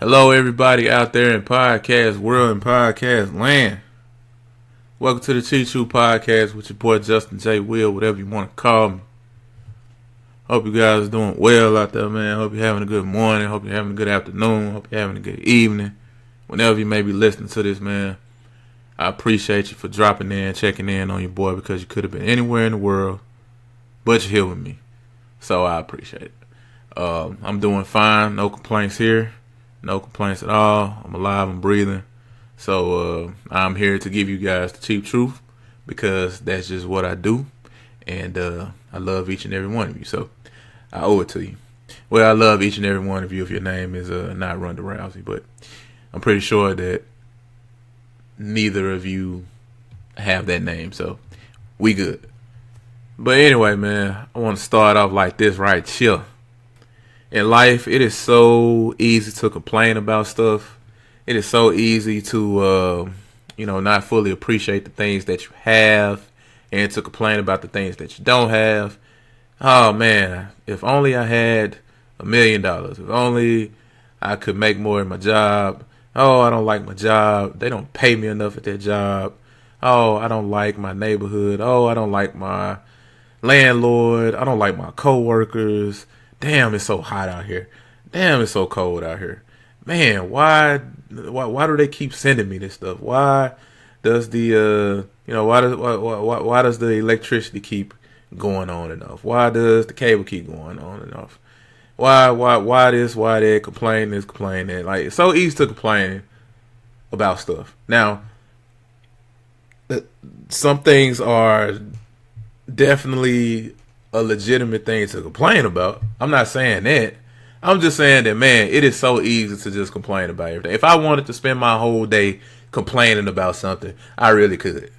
Hello, everybody out there in podcast world and podcast land. Welcome to the Cheat True Podcast with your boy Justin J. Will, whatever you want to call me. Hope you guys are doing well out there, man. Hope you're having a good morning. Hope you're having a good afternoon. Hope you're having a good evening. Whenever you may be listening to this, man, I appreciate you for dropping in, checking in on your boy, because you could have been anywhere in the world, but you're here with me. So I appreciate it. I'm doing fine. No complaints here. No complaints at all. I'm alive and breathing. So I'm here to give you guys the cheap truth, because that's just what I do. And I love each and every one of you. So I owe it to you. Well, I love each and every one of you if your name is not Ronda Rousey. But I'm pretty sure that neither of you have that name. So we good. But anyway, man, I want to start off like this right here. In life, it is so easy to complain about stuff. It is so easy to, not fully appreciate the things that you have and to complain about the things that you don't have. Oh, man, if only I had $1 million. If only I could make more in my job. Oh, I don't like my job. They don't pay me enough at that job. Oh, I don't like my neighborhood. Oh, I don't like my landlord. I don't like my coworkers. Damn, it's so hot out here. Damn, it's so cold out here. Man, why do they keep sending me this stuff? Why does the why does the electricity keep going on and off? Why does the cable keep going on and off? Why this? Why that? Complain this, complain that. Like, it's so easy to complain about stuff. Now, some things are definitely a legitimate thing to complain about. I'm not saying that. I'm just saying that, man, it is so easy to just complain about everything. If I wanted to spend my whole day complaining about something, I really could.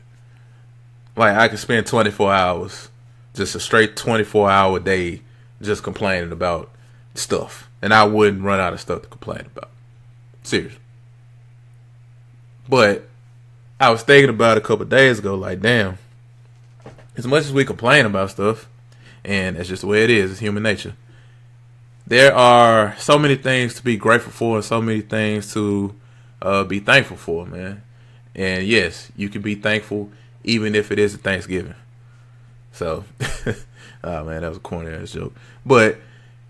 Like, I could spend 24 hours, just a straight 24-hour day, just complaining about stuff. And I wouldn't run out of stuff to complain about. Seriously. But I was thinking about it a couple of days ago, like, damn, as much as we complain about stuff, and that's just the way it is. It's human nature. There are so many things to be grateful for and so many things to be thankful for, man. And yes, you can be thankful even if it is a Thanksgiving. So, oh man, that was a corny ass joke. But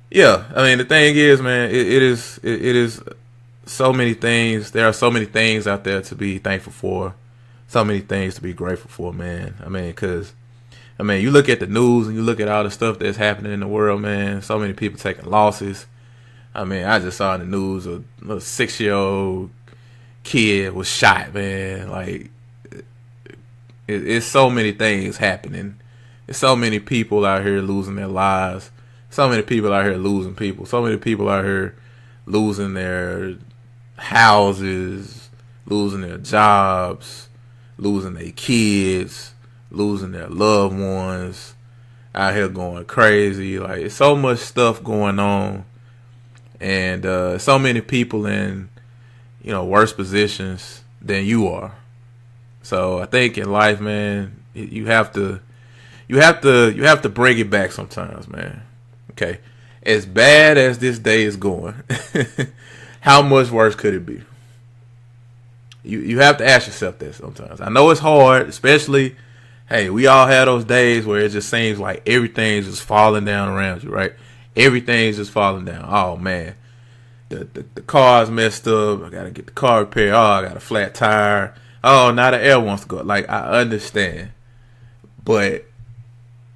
yeah, I mean, the thing is, man, it is so many things. There are so many things out there to be thankful for. So many things to be grateful for, man. I mean, you look at the news and you look at all the stuff that's happening in the world, man. So many people taking losses. I mean, I just saw in the news a little 6-year-old kid was shot, man. Like, it's so many things happening. There's so many people out here losing their lives. So many people out here losing people. So many people out here losing their houses, losing their jobs, losing their kids, losing their loved ones, out here going crazy. Like, it's so much stuff going on, and so many people in, worse positions than you are. So I think in life, man, you have to bring it back sometimes, man. Okay, as bad as this day is going, how much worse could it be? You have to ask yourself that sometimes. I know it's hard, especially. Hey, we all have those days where it just seems like everything's just falling down around you, right? Everything's just falling down. Oh, man. The car's messed up. I got to get the car repaired. Oh, I got a flat tire. Oh, now the air wants to go. Like, I understand. But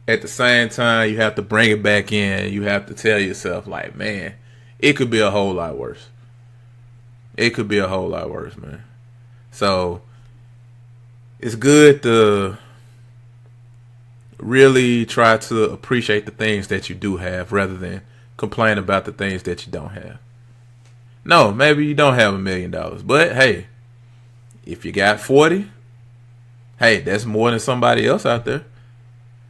at the same time, you have to bring it back in. You have to tell yourself, like, man, it could be a whole lot worse. It could be a whole lot worse, man. So, it's good to really try to appreciate the things that you do have rather than complain about the things that you don't have. No, maybe you don't have $1 million, but hey, if you got 40, hey, that's more than somebody else out there.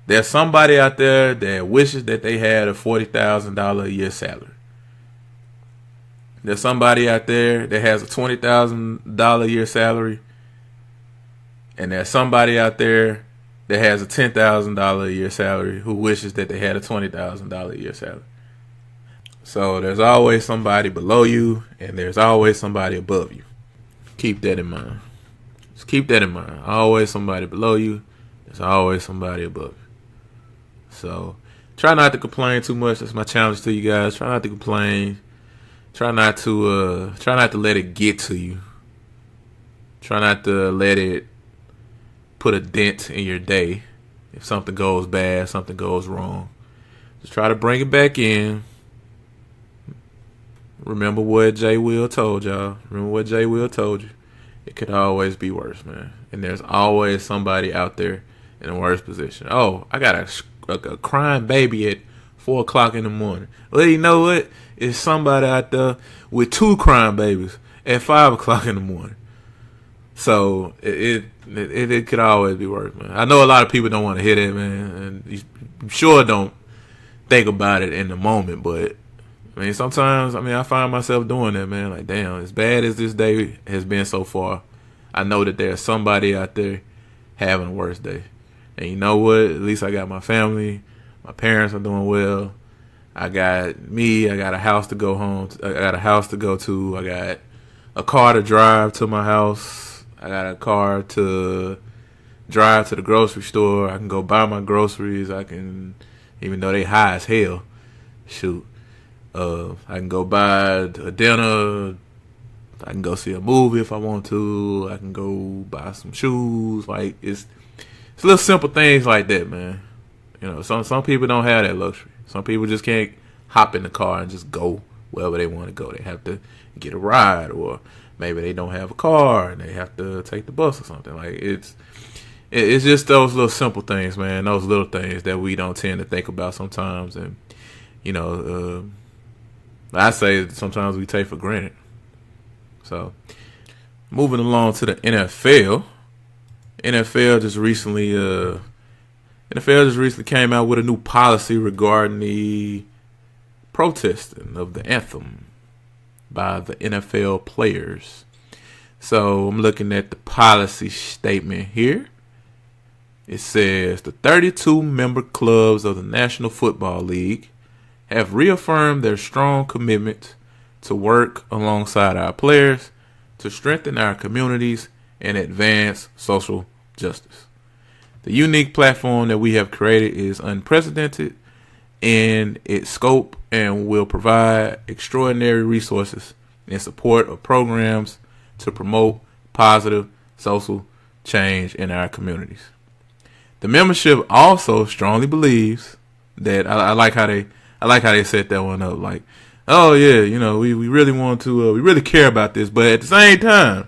There's somebody out there that wishes that they had a $40,000 a year salary. There's somebody out there that has a $20,000 a year salary, and there's somebody out there that has a $10,000 a year salary who wishes that they had a $20,000 a year salary. So there's always somebody below you, and there's always somebody above you. Keep that in mind. Just keep that in mind. Always somebody below you. There's always somebody above you. So try not to complain too much. That's my challenge to you guys. Try not to complain. Try not to let it get to you. Try not to let it put a dent in your day. If something goes bad, something goes wrong, just try to bring it back in. Remember what Jay Will told y'all. Remember what Jay Will told you. It could always be worse, man. And there's always somebody out there in a worse position. Oh, I got a crying baby at 4 o'clock in the morning. Well, you know what? It's somebody out there with 2 crying babies at 5 o'clock in the morning. So it could always be worse, man. I know a lot of people don't want to hear that, man, and you sure don't think about it in the moment. But I mean, sometimes I find myself doing that, man. Like, damn, as bad as this day has been so far, I know that there's somebody out there having a worse day. And you know what? At least I got my family. My parents are doing well. I got me. I got a house to go home. I got a house to go to. I got a car to drive to my house. I got a car to drive to the grocery store. I can go buy my groceries. I can, even though they high as hell, shoot. I can go buy a dinner. I can go see a movie if I want to. I can go buy some shoes. Like, it's little simple things like that, man. You know, some people don't have that luxury. Some people just can't hop in the car and just go wherever they want to go. They have to get a ride, or maybe they don't have a car and they have to take the bus or something. Like, it's just those little simple things, man. Those little things that we don't tend to think about sometimes, and you know, I say sometimes we take for granted. So, moving along to the NFL. NFL just recently came out with a new policy regarding the protesting of the anthem by the NFL players. So I'm looking at the policy statement here. It says the 32 member clubs of the National Football League have reaffirmed their strong commitment to work alongside our players to strengthen our communities and advance social justice. The unique platform that we have created is unprecedented in its scope and will provide extraordinary resources in support of programs to promote positive social change in our communities. The membership also strongly believes that I like how they set that one up. Like, oh yeah, you know, we really want to, we really care about this, but at the same time,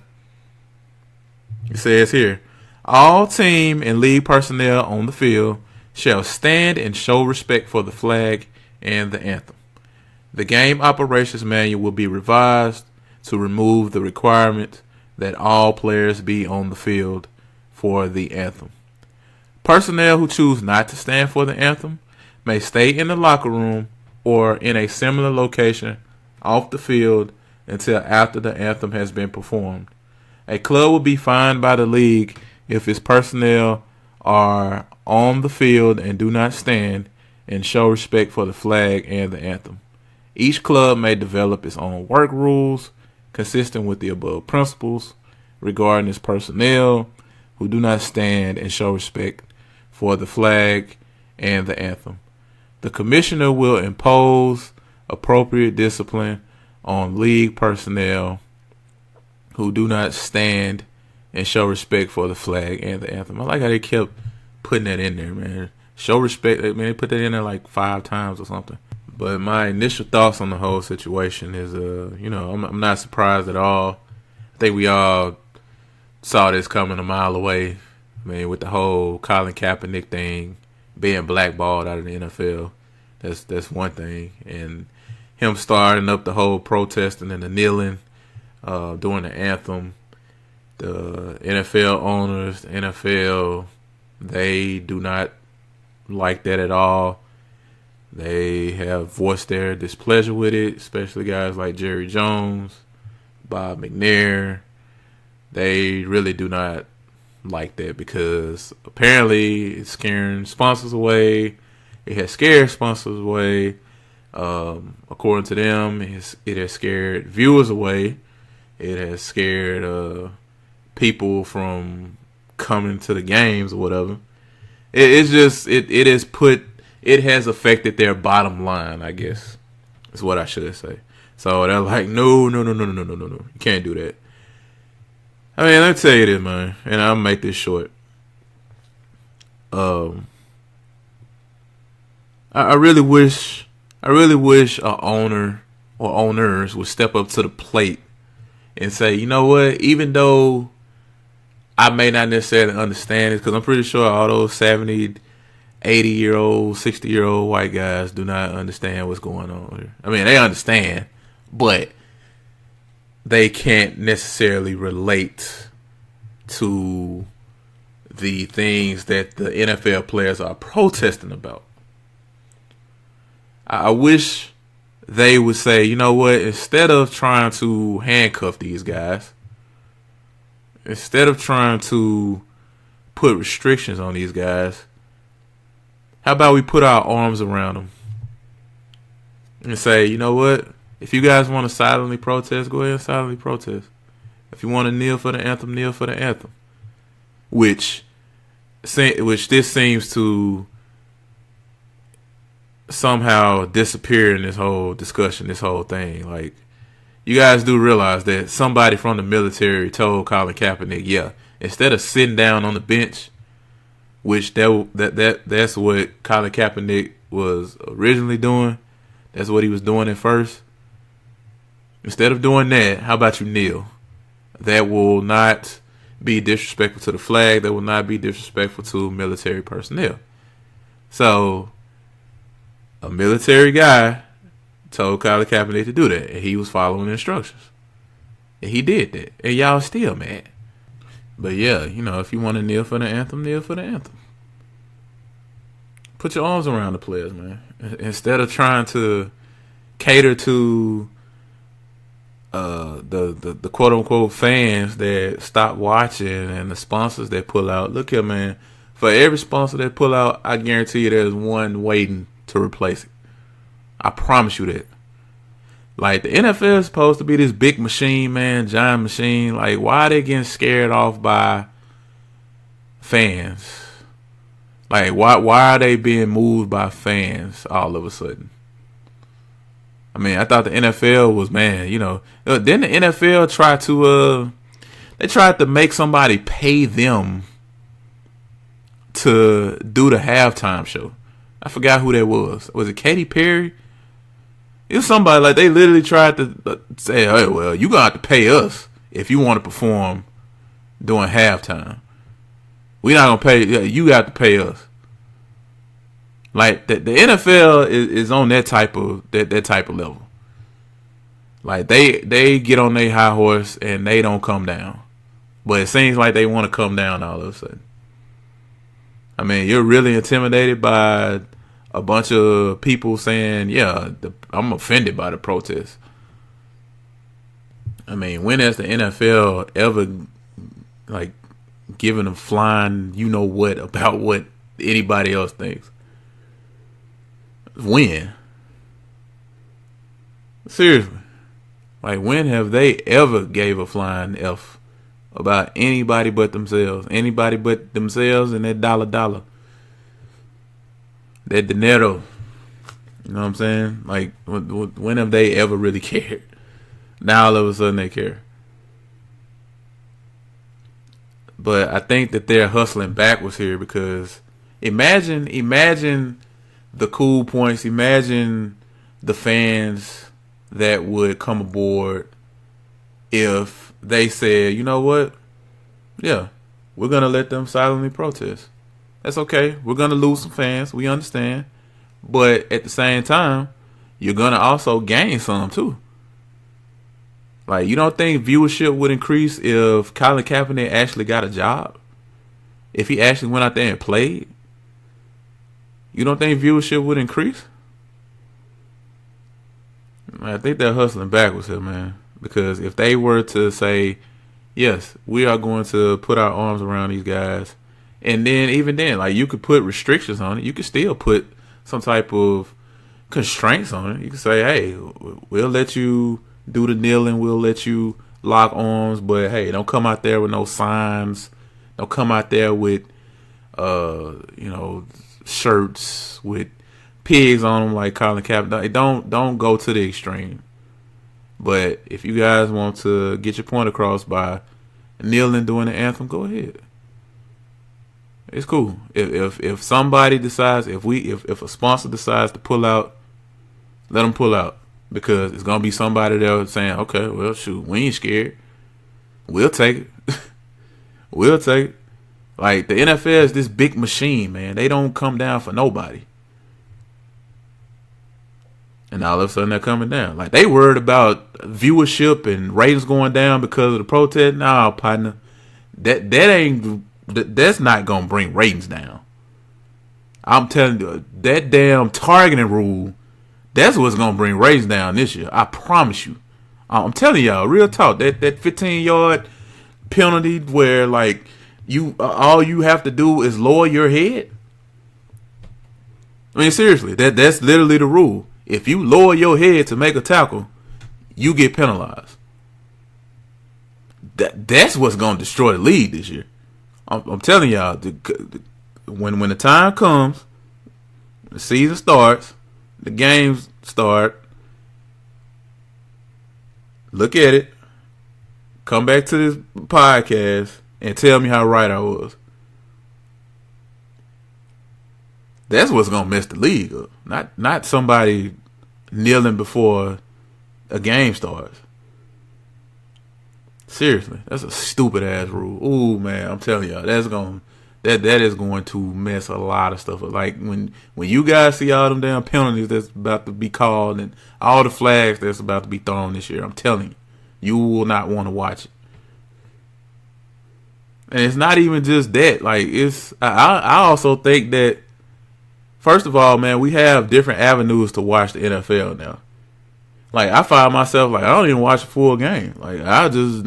it says here, all team and league personnel on the field shall stand and show respect for the flag and the anthem. The game operations manual will be revised to remove the requirement that all players be on the field for the anthem. Personnel who choose not to stand for the anthem may stay in the locker room or in a similar location off the field until after the anthem has been performed. A club will be fined by the league if its personnel are on the field and do not stand and show respect for the flag and the anthem. Each club may develop its own work rules consistent with the above principles regarding its personnel who do not stand and show respect for the flag and the anthem. The commissioner will impose appropriate discipline on league personnel who do not stand and show respect for the flag and the anthem. I like how they kept putting that in there, man. Show respect. I mean, they put that in there like 5 times or something. But my initial thoughts on the whole situation is, you know, I'm not surprised at all. I think we all saw this coming a mile away. I mean, with the whole Colin Kaepernick thing, being blackballed out of the NFL, that's one thing. And him starting up the whole protesting and the kneeling, during the anthem, the NFL owners, the NFL, they do not like that at all. They have voiced their displeasure with it, especially guys like Jerry Jones, Bob McNair. They really do not like that because apparently it's scaring sponsors away. It has scared sponsors away. According to them, it has scared viewers away. It has scared people from coming to the games or whatever. It has affected their bottom line, I guess, is what I should say. So they're like, no. You can't do that. I mean, let me tell you this, man, and I'll make this short. I really wish a owner or owners would step up to the plate and say, you know what, even though I may not necessarily understand it, because I'm pretty sure all those 70, 80-year-old, 60-year-old white guys do not understand what's going on here. I mean, they understand, but they can't necessarily relate to the things that the NFL players are protesting about. I wish they would say, you know what, instead of trying to handcuff these guys, instead of trying to put restrictions on these guys, how about we put our arms around them and say, you know what, if you guys want to silently protest, go ahead and silently protest. If you want to kneel for the anthem, kneel for the anthem. Which this seems to somehow disappear in this whole discussion, this whole thing. Like, you guys do realize that somebody from the military told Colin Kaepernick, yeah, instead of sitting down on the bench, which that's what Colin Kaepernick was originally doing. That's what he was doing at first. Instead of doing that, how about you kneel? That will not be disrespectful to the flag. That will not be disrespectful to military personnel. So, a military guy told Colin Kaepernick to do that, and he was following the instructions. And he did that. And y'all still mad. But yeah, you know, if you want to kneel for the anthem, kneel for the anthem. Put your arms around the players, man. Instead of trying to cater to the quote unquote fans that stop watching and the sponsors that pull out. Look here, man. For every sponsor that pull out, I guarantee you there's one waiting to replace it. I promise you that. Like, the NFL is supposed to be this big machine, man, giant machine. Like, why are they getting scared off by fans? Like, why are they being moved by fans all of a sudden? I mean, I thought the NFL was, man, you know, didn't the NFL try to, they tried to make somebody pay them to do the halftime show. I forgot who that was. Was it Katy Perry? It was somebody, like, they literally tried to say, hey, well, you going to have to pay us if you want to perform during halftime. We're not going to pay, you got to pay us. Like, the NFL is on that type of level. Like, they get on their high horse and they don't come down. But it seems like they want to come down all of a sudden. I mean, you're really intimidated by a bunch of people saying, yeah, I'm offended by the protest. I mean, when has the NFL ever, like, given a flying you-know-what about what anybody else thinks? When? Seriously. Like, when have they ever gave a flying F about anybody but themselves? Anybody but themselves and that dollar. That dinero. You know what I'm saying? Like, when have they ever really cared? Now all of a sudden they care. But I think that they're hustling backwards here, because imagine the cool points. Imagine the fans that would come aboard if they said, you know what? Yeah, we're going to let them silently protest. That's okay. We're going to lose some fans. We understand. But at the same time, you're going to also gain some too. Like, you don't think viewership would increase if Colin Kaepernick actually got a job? If he actually went out there and played? You don't think viewership would increase? I think they're hustling backwards here, man. Because if they were to say, yes, we are going to put our arms around these guys, and then even then, like, you could put restrictions on it. You could still put some type of, constraints on it. You can say, hey, we'll let you do the kneeling, we'll let you lock arms, but hey, don't come out there with no signs. Don't come out there with shirts with pigs on them like Colin Kaepernick. Don't go to the extreme. But if you guys want to get your point across by kneeling during the anthem, go ahead. It's cool. If somebody decides, if a sponsor decides to pull out, let them pull out, because it's gonna be somebody there saying, okay, well, shoot, we ain't scared. We'll take it. We'll take it. Like, the NFL is this big machine, man. They don't come down for nobody. And all of a sudden they're coming down. Like, they worried about viewership and ratings going down because of the protest. Nah, partner. That's not gonna bring ratings down. I'm telling you, that damn targeting rule, that's what's gonna bring ratings down this year. I promise you. I'm telling y'all, real talk. That 15-yard penalty where, like, all you have to do is lower your head. I mean, seriously, that's literally the rule. If you lower your head to make a tackle, you get penalized. That's what's gonna destroy the league this year. I'm telling y'all, when the time comes, the season starts, the games start, look at it, come back to this podcast, and tell me how right I was. That's what's gonna mess the league up. Not somebody kneeling before a game starts. Seriously, that's a stupid ass rule. Ooh, man, I'm telling y'all, that is going to mess a lot of stuff up. Like, when you guys see all them damn penalties that's about to be called and all the flags that's about to be thrown this year, I'm telling you, you will not want to watch it. And it's not even just that. Like, I also think that, first of all, man, we have different avenues to watch the NFL now. Like, I find myself, like, I don't even watch a full game. Like, I just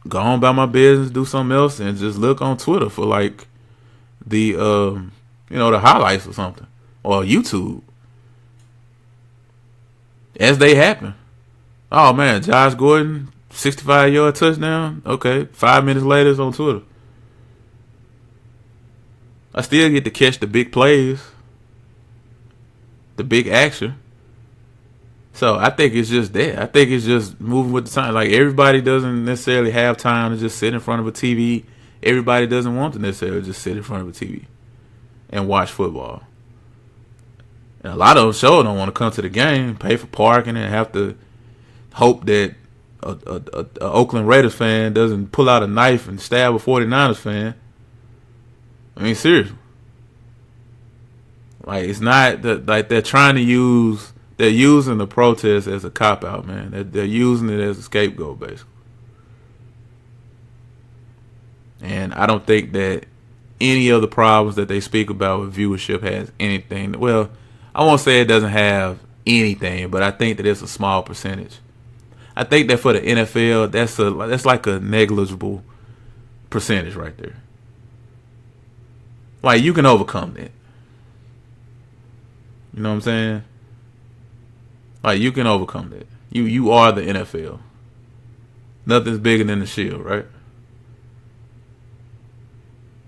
go on about my business, do something else, and just look on Twitter for, like, the, the highlights or something. Or YouTube. As they happen. Oh, man, Josh Gordon, 65-yard touchdown. Okay, 5 minutes later, it's on Twitter. I still get to catch the big plays. The big action. So I think it's just that. I think it's just moving with the time. Like, everybody doesn't necessarily have time to just sit in front of a TV. Everybody doesn't want to necessarily just sit in front of a TV and watch football. And a lot of them sure don't want to come to the game, pay for parking, and have to hope that a Oakland Raiders fan doesn't pull out a knife and stab a 49ers fan. I mean, seriously. Like, it's not that, like, they're using the protest as a cop-out, man. They're using it as a scapegoat, basically. And I don't think that any of the problems that they speak about with viewership has anything. Well, I won't say it doesn't have anything, but I think that it's a small percentage. I think that for the NFL, that's like a negligible percentage right there. Like, you can overcome that. You know what I'm saying? Like, you can overcome that. You are the NFL. Nothing's bigger than the shield, right?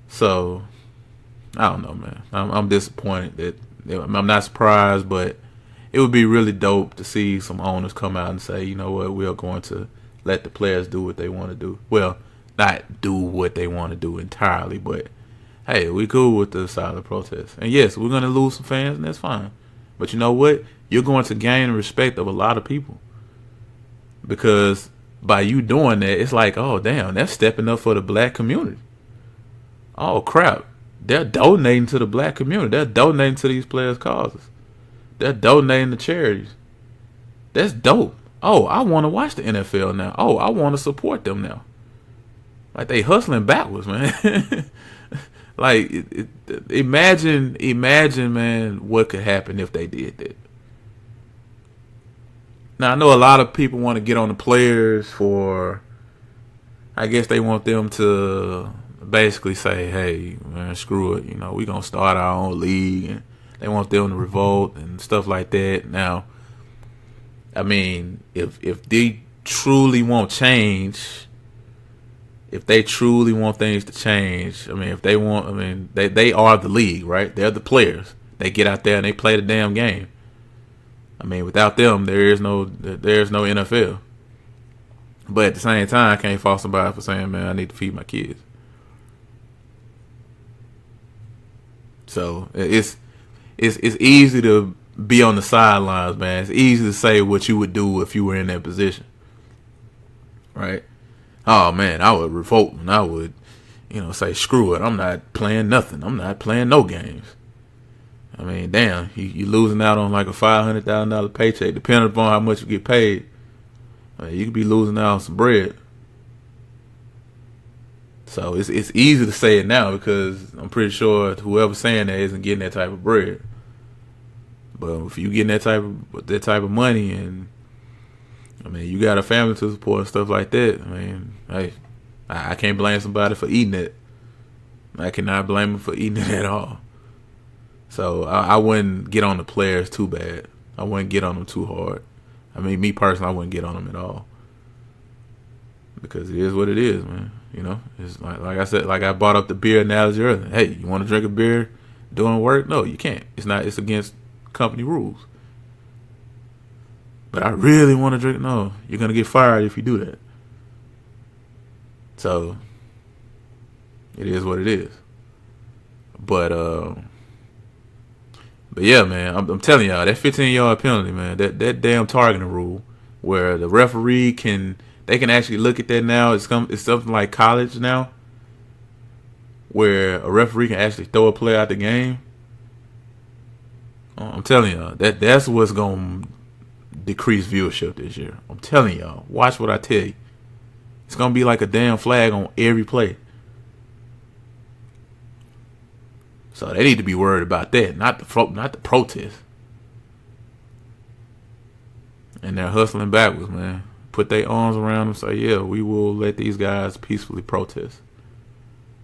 So, I don't know, man. I'm disappointed that I'm not surprised, but it would be really dope to see some owners come out and say, you know what, we are going to let the players do what they want to do. Well, not do what they want to do entirely, but hey, we cool with the silent protest. And yes, we're going to lose some fans, and that's fine. But you know what? You're going to gain the respect of a lot of people. Because by you doing that, it's like, oh, damn, that's stepping up for the black community. Oh, crap. They're donating to the black community. They're donating to these players' causes. They're donating to charities. That's dope. Oh, I want to watch the NFL now. Oh, I want to support them now. Like, they hustling backwards, man. Like, imagine, man, what could happen if they did that. Now, I know a lot of people want to get on the players for, I guess they want them to basically say, hey, man, screw it. You know, we're going to start our own league. And They want them to revolt and stuff like that. Now, I mean, if they truly want change, if they truly want things to change, I mean, if they want, I mean, they are the league, right? They're the players. They get out there and they play the damn game. I mean, without them, there is no NFL. But at the same time, I can't fault somebody for saying, man, I need to feed my kids. So it's easy to be on the sidelines, man. It's easy to say what you would do if you were in that position, right? Oh man, I would revolt and I would, say screw it. I'm not playing nothing. I'm not playing no games. I mean, damn, you losing out on like a $500,000 paycheck, depending upon how much you get paid. You could be losing out on some bread. So it's easy to say it now because I'm pretty sure whoever's saying that isn't getting that type of bread. But if you getting that type of money, and I mean you got a family to support and stuff like that, I mean, hey, I can't blame somebody for eating it. I cannot blame them for eating it at all. So I wouldn't get on the players too bad. I wouldn't get on them too hard. I mean, me personally, I wouldn't get on them at all because it is what it is, man. It's like I said, like I brought up the beer analogy earlier. Hey, you want to drink a beer doing work? No, you can't. It's against company rules. But I really want to drink. No, you're gonna get fired if you do that. So it is what it is. But yeah, man, I'm telling y'all, that 15-yard penalty, man, that damn targeting rule, where the referee can actually look at that now. It's something like college now, where a referee can actually throw a player out the game. I'm telling y'all, that's what's gonna decrease viewership this year. I'm telling y'all, watch what I tell you. It's gonna be like a damn flag on every play. So they need to be worried about that, not the protest. And they're hustling backwards, man. Put their arms around them, say, yeah, we will let these guys peacefully protest.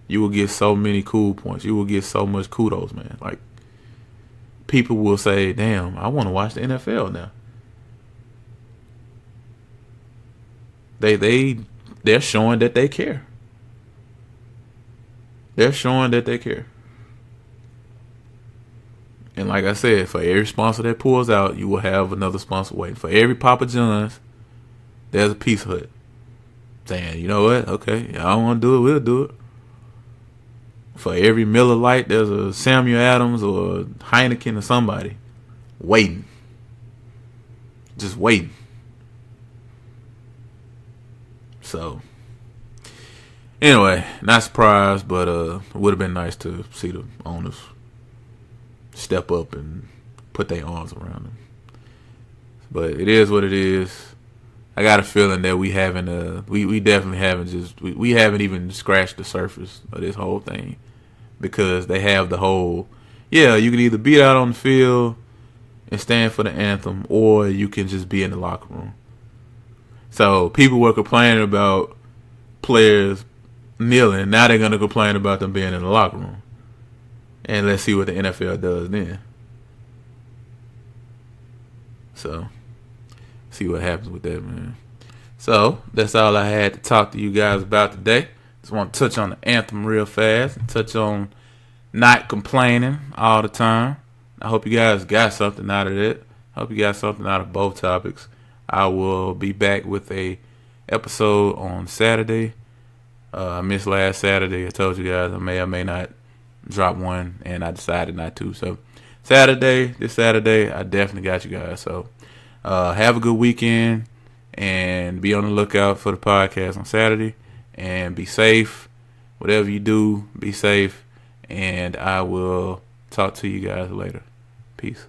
You will get so many cool points. You will get so much kudos, man. Like, people will say, damn, I want to watch the NFL now. They're showing that they care. They're showing that they care. And like I said, for every sponsor that pulls out, you will have another sponsor waiting. For every Papa John's, there's a Pizza Hut saying, you know what? Okay, I don't want to do it. We'll do it. For every Miller Lite, there's a Samuel Adams or a Heineken or somebody waiting. Just waiting. So, anyway, not surprised, but it would have been nice to see the owners step up and put their arms around them. But it is what it is. I got a feeling that we definitely haven't we haven't even scratched the surface of this whole thing, because they have the whole, yeah, you can either beat out on the field and stand for the anthem, or you can just be in the locker room. So people were complaining about players kneeling. Now they're going to complain about them being in the locker room. And let's see what the NFL does then. So, see what happens with that, man. So, that's all I had to talk to you guys about today. Just want to touch on the anthem real fast. And touch on not complaining all the time. I hope you guys got something out of it. I hope you got something out of both topics. I will be back with a episode on Saturday. I missed last Saturday. I told you guys I may or may not drop one, and I decided not to. So this Saturday, I definitely got you guys. So have a good weekend, and be on the lookout for the podcast on Saturday. And be safe. Whatever you do, be safe. And I will talk to you guys later. Peace.